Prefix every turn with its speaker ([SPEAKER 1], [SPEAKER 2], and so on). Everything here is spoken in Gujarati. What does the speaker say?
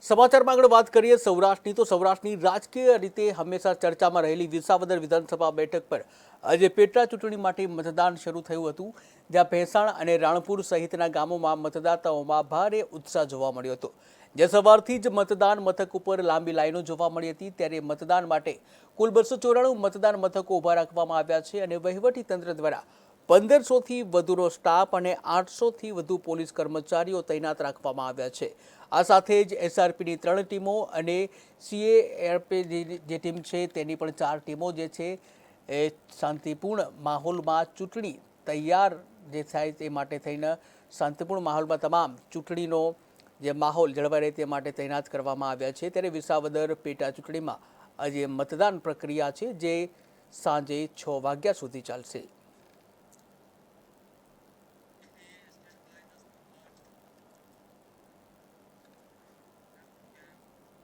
[SPEAKER 1] સમાચારમાં આગળ વાત કરીએ સૌરાષ્ટ્રની તો સૌરાષ્ટ્રની રાજકીય રીતે હંમેશા ચર્ચામાં રહેલી વિસાવદર વિધાનસભા બેઠક પર આજે પેટા ચૂંટણી માટે મતદાન શરૂ થયું હતું, જ્યાં ભેંસાણ અને રાણપુર સહિતના ગામોમાં મતદાતાઓમાં ભારે ઉત્સાહ જોવા મળ્યો હતો। જે સવારથી જ મતદાન મથક ઉપર લાંબી લાઈનો જોવા મળી હતી, ત્યારે મતદાન માટે કુલ 294 મતદાન મથકો ઊભા રાખવામાં આવ્યા છે અને વહીવટી તંત્ર દ્વારા 1500થી વધુનો સ્ટાફ અને 800થી વધુ પોલીસ કર્મચારીઓ તૈનાત રાખવામાં આવ્યા છે। આ સાથે જ એસઆરપીની 3 ટીમો અને સીએઆરપી જે ટીમ છે તેની પણ 4 ટીમો જે છે એ શાંતિપૂર્ણ માહોલમાં ચૂંટણી તૈયાર જે થાય તે માટે થઈને શાંતિપૂર્ણ માહોલમાં તમામ ચૂંટણીનો જે માહોલ જળવાઈ રહે તે માટે તૈનાત કરવામાં આવ્યા છે। ત્યારે વિસાવદર પેટા ચૂંટણીમાં આજે મતદાન પ્રક્રિયા છે જે સાંજે 6 વાગ્યા સુધી ચાલશે।